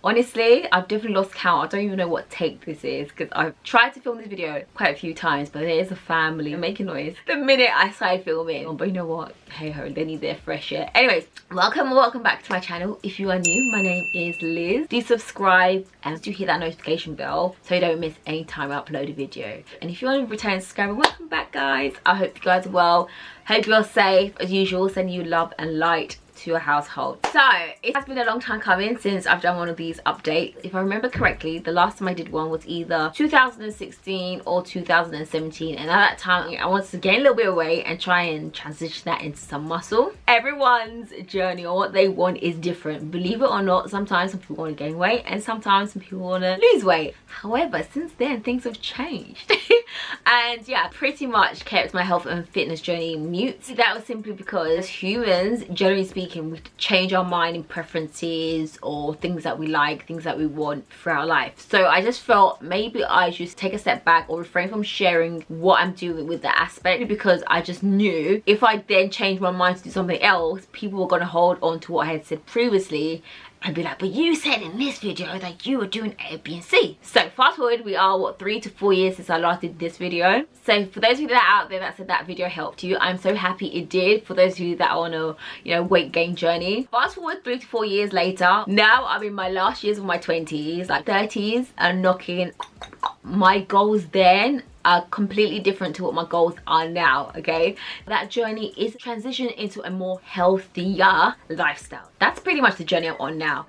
Honestly, I've definitely lost count. I don't even know what take this is because I've tried to film this video quite a few times, but there is a family making noise the minute I started filming. But you know what? Hey ho, they need their fresh air. Anyways, welcome back to my channel. If you are new, my name is Liz. Do subscribe and do hit that notification bell so you don't miss any time I upload a video. And if you want to return subscriber, welcome back guys. I hope you guys are well. Hope you're safe as usual. Sending you love and light to your household. So it has been a long time coming since I've done one of these updates. If I remember correctly, the last time I did one was either 2016 or 2017, and at that time I wanted to gain a little bit of weight and try and transition that into some muscle. Everyone's journey or what they want is different, believe it or not. Sometimes some people want to gain weight and sometimes some people want to lose weight. However, since then things have changed and yeah, pretty much kept my health and fitness journey mute. That was simply because humans, generally speaking, we change our mind in preferences or things that we like, things that we want for our life. So I just felt maybe I should take a step back or refrain from sharing what I'm doing with that aspect, because I just knew if I then changed my mind to do something else, people were going to hold on to what I had said previously and be like, but you said in this video that you were doing A, B, and C. So fast forward, we are what, 3 to 4 years since I last did this video. So for those of you that are out there that said that video helped you, I'm so happy it did. For those of you that are on a weight gain journey, fast forward 3 to 4 years later, now I'm in my last years of my 20s, like 30s, and knocking. My goals then are completely different to what my goals are now. Okay, that journey is transition into a more healthier lifestyle. That's pretty much the journey I'm on now.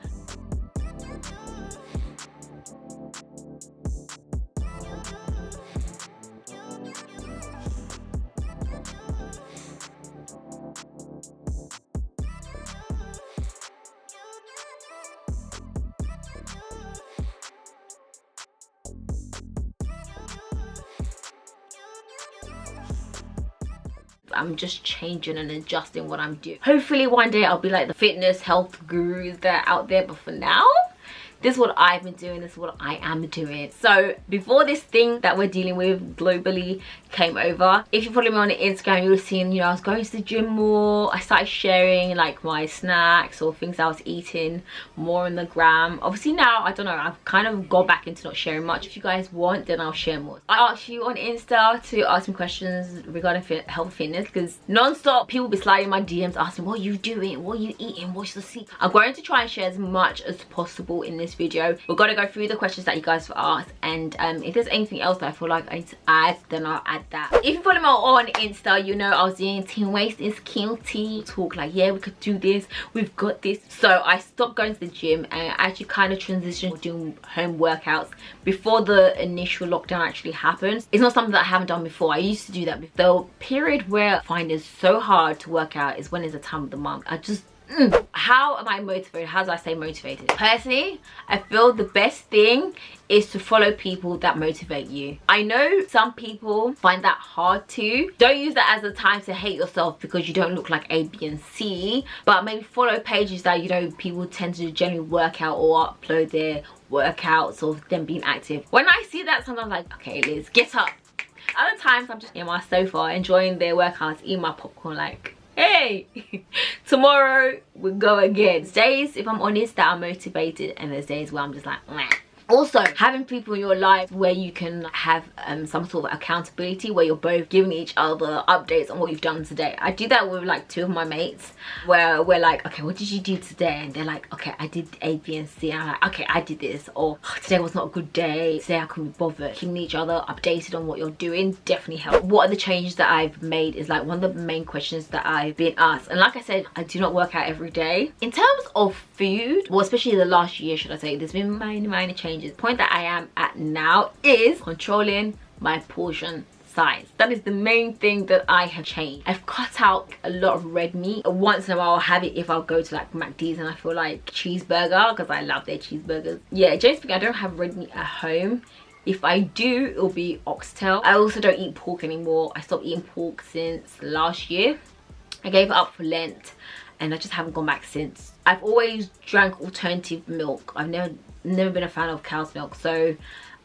I'm just changing and adjusting what I'm doing. Hopefully one day I'll be like the fitness health gurus that are out there, but for now, this is what I've been doing, this is what I am doing. So before this thing that we're dealing with globally came over, if you follow me on Instagram, you'll have seen, I was going to the gym more. I started sharing like my snacks or things I was eating more on the gram. Obviously now, I don't know, I've kind of gone back into not sharing much. If you guys want, then I'll share more. I asked you on Insta to ask me questions regarding health and fitness, because non-stop people be sliding my DMs asking, what are you doing, what are you eating, what's the secret? I'm going to try and share as much as possible in this video. We're going to go through the questions that you guys have asked, and if there's anything else that I feel like I need to add, then I'll add that. If you follow me on Insta, I was doing teen waist is guilty talk, like yeah, we could do this, we've got this. So I stopped going to the gym and I actually kind of transitioned to doing home workouts before the initial lockdown actually happened. It's not something that I haven't done before. I used to do that. The period where I find it so hard to work out is when it's the time of the month. I just how am I motivated? How do I stay motivated? Personally, I feel the best thing is to follow people that motivate you. I know some people find that hard to. Don't use that as a time to hate yourself because you don't look like A, B, and C, but maybe follow pages that people tend to generally work out or upload their workouts or them being active. When I see that, sometimes I'm like, okay Liz, get up. Other times I'm just in my sofa enjoying their workouts, eating my popcorn like, hey, tomorrow we'll go again. There's days, if I'm honest, that I'm motivated, and there's days where I'm just like, meh. Also, having people in your life where you can have some sort of accountability, where you're both giving each other updates on what you've done today. I do that with like 2 of my mates, where we're like, okay, what did you do today? And they're like, okay, I did A, B, and C. And I'm like, okay, I did this. Or oh, today was not a good day, today I couldn't be bothered. Keeping each other updated on what you're doing definitely helps. What are the changes that I've made is like one of the main questions that I've been asked. And like I said, I do not work out every day. In terms of food, well, especially the last year, should I say, there's been minor changes. The point that I am at now is controlling my portion size. That is the main thing that I have changed. I've cut out a lot of red meat. Once in a while I'll have it if I'll go to like McD's and I feel like cheeseburger, because I love their cheeseburgers. Yeah, generally speaking, I don't have red meat at home. If I do, it'll be oxtail. I also don't eat pork anymore. I stopped eating pork since last year. I gave it up for Lent and I just haven't gone back since. I've always drank alternative milk. I've never been a fan of cow's milk, so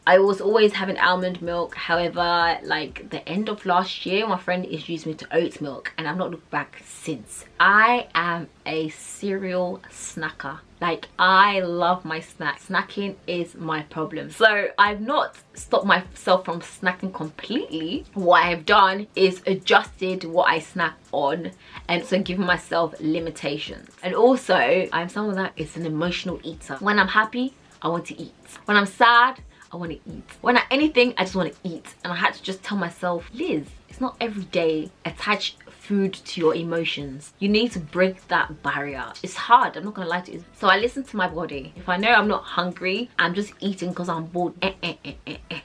I was always having almond milk. However, like the end of last year, my friend introduced me to oat milk and I've not looked back since. I am a cereal snacker. Like, I love my snack. Snacking is my problem. So I've not stopped myself from snacking completely. What I've done is adjusted what I snack on, and so giving myself limitations. And also, I'm someone that is an emotional eater. When I'm happy, I want to eat. When I'm sad, I want to eat. When anything, I just want to eat. And I had to just tell myself, Liz, it's not every day attach food to your emotions. You need to break that barrier. It's hard, I'm not gonna lie to you. So I listen to my body. If I know I'm not hungry, I'm just eating because I'm bored.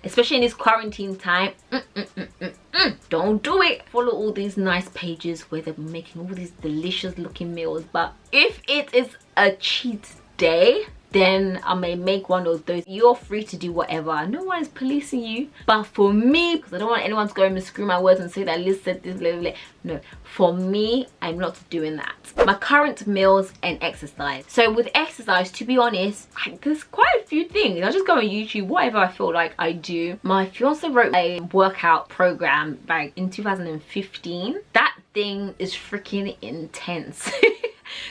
Especially in this quarantine time. Don't do it. Follow all these nice pages where they're making all these delicious looking meals, but if it is a cheat day, then I may make one of those. You're free to do whatever. No one is policing you. But for me, because I don't want anyone to go and screw my words and say that Liz said this, blah, blah, blah. No, for me, I'm not doing that. My current meals and exercise. So with exercise, to be honest, there's quite a few things. I just go on YouTube, whatever I feel like I do. My fiance wrote a workout program back in 2015. That thing is freaking intense.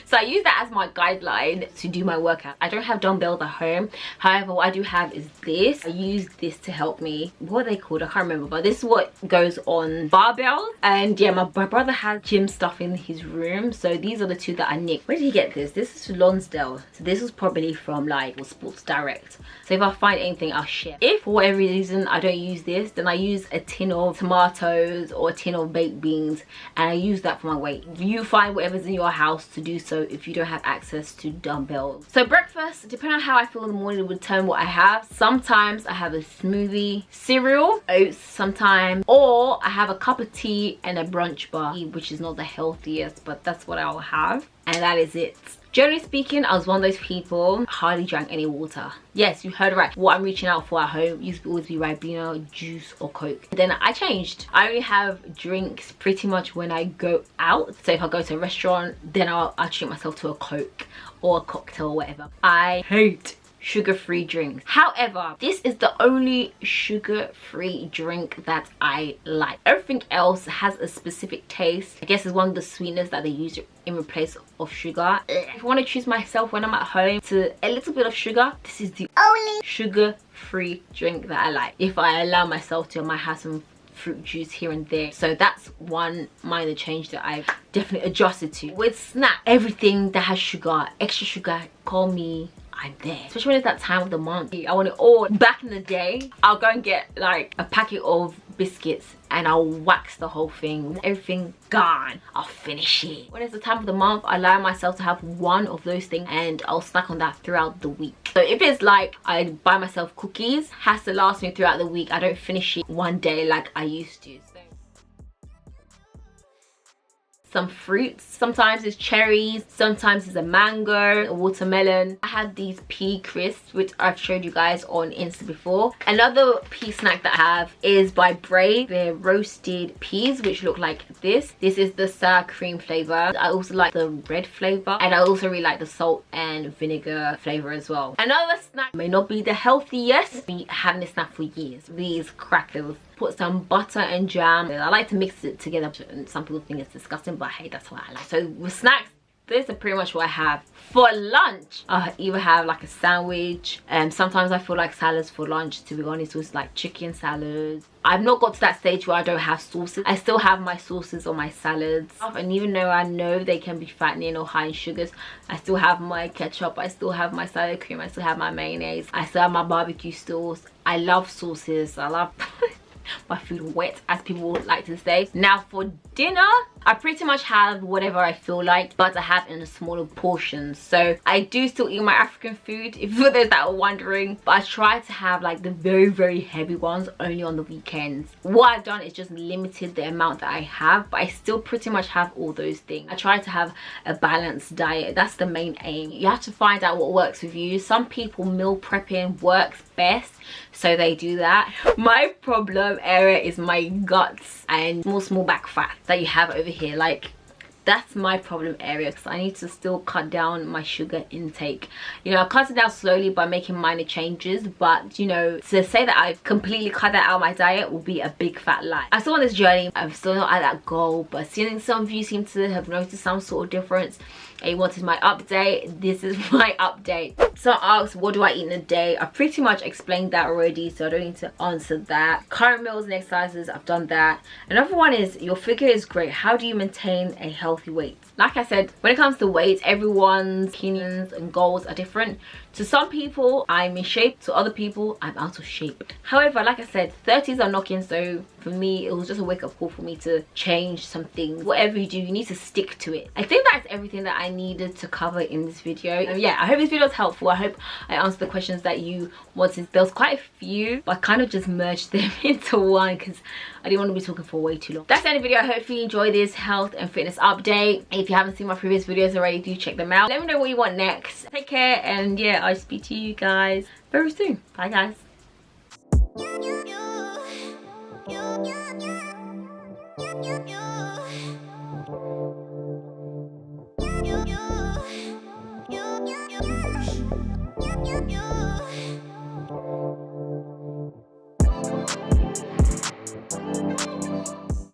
So I use that as my guideline to do my workout. I don't have dumbbells at home. However, what I do have is this. I use this to help me. What are they called? I can't remember. But this is what goes on barbells. And yeah, my brother has gym stuff in his room. So these are the two that I nicked. Where did he get this? This is Lonsdale. So this was probably from like Sports Direct. So if I find anything, I'll share. If for whatever reason I don't use this, then I use a tin of tomatoes or a tin of baked beans. And I use that for my weight. You find whatever's in your house to do so if you don't have access to dumbbells. So breakfast, depending on how I feel in the morning, will determine what I have. Sometimes I have a smoothie, cereal, oats sometimes, or I have a cup of tea and a brunch bar, which is not the healthiest, but that's what I'll have, and that is it. Generally speaking, I was one of those people hardly drank any water. Yes, you heard right. What I'm reaching out for at home used to always be Ribena, juice or Coke. Then I changed. I only have drinks pretty much when I go out. So if I go to a restaurant, then I'll treat myself to a Coke or a cocktail or whatever. I hate sugar-free drinks. However, this is the only sugar-free drink that I like. Everything else has a specific taste. I guess it's one of the sweeteners that they use in replace of sugar. If I want to choose myself when I'm at home to a little bit of sugar, this is the only sugar-free drink that I like. If I allow myself to, I might have some fruit juice here and there. So that's one minor change that I've definitely adjusted to. With snack, everything that has sugar, extra sugar, call me, I'm there. Especially when it's that time of the month. I want it all. Back in the day, I'll go and get like a packet of biscuits and I'll wax the whole thing. Everything gone. I'll finish it. When it's the time of the month, I allow myself to have one of those things and I'll snack on that throughout the week. So if it's like I buy myself cookies, has to last me throughout the week. I don't finish it one day like I used to. Some fruits, sometimes it's cherries, sometimes it's a mango, a watermelon. I had these pea crisps, which I've showed you guys on Insta before. Another pea snack that I have is by Brave. They're roasted peas, which look like this. This is the sour cream flavor. I also like the red flavor, and I also really like the salt and vinegar flavor as well. Another snack may not be the healthiest. Been having this snack for years. These crackers. Put some butter and jam. I like to mix it together. Some people think it's disgusting, but hey, that's what I like. So with snacks, this is pretty much what I have. For lunch, I either have like a sandwich, and sometimes I feel like salads for lunch, to be honest, with like chicken salads. I've not got to that stage where I don't have sauces. I still have my sauces on my salads, and even though I know they can be fattening or high in sugars, I still have my ketchup, I still have my salad cream, I still have my mayonnaise, I still have my barbecue sauce. I love sauces. I love my food wet, as people would like to say. Now for dinner, I pretty much have whatever I feel like, but I have in smaller portions. So I do still eat my African food, if for those that are wondering, but I try to have like the very heavy ones only on the weekends. What I've done is just limited the amount that I have, but I still pretty much have all those things. I try to have a balanced diet. That's the main aim. You have to find out what works with you. Some people meal prepping works best, so they do that. My problem area is my guts and small back fat that you have over here. Like, that's my problem area, because I need to still cut down my sugar intake. You know, I cut it down slowly by making minor changes, but you know, to say that I've completely cut that out of my diet will be a big fat lie. I'm still on this journey, I'm still not at that goal, but seeing some of you seem to have noticed some sort of difference and you wanted my update, this is my update. So I asked, what do I eat in a day? I pretty much explained that already, so I don't need to answer that. Current meals and exercises, I've done that. Another one is, your figure is great, how do you maintain a healthy weight? Like I said, when it comes to weight, everyone's opinions and goals are different. To some people, I'm in shape. To other people, I'm out of shape. However, like I said, 30s are knocking, so for me, it was just a wake-up call for me to change some things. Whatever you do, you need to stick to it. I think that's everything that I needed to cover in this video. And yeah, I hope this video was helpful. I hope I answered the questions that you wanted. There was quite a few, but I kind of just merged them into one because I didn't want to be talking for way too long. That's the end of the video. I hope you enjoyed this health and fitness update. If you haven't seen my previous videos already, do check them out. Let me know what you want next. Take care, and yeah, I'll speak to you guys very soon. Bye guys.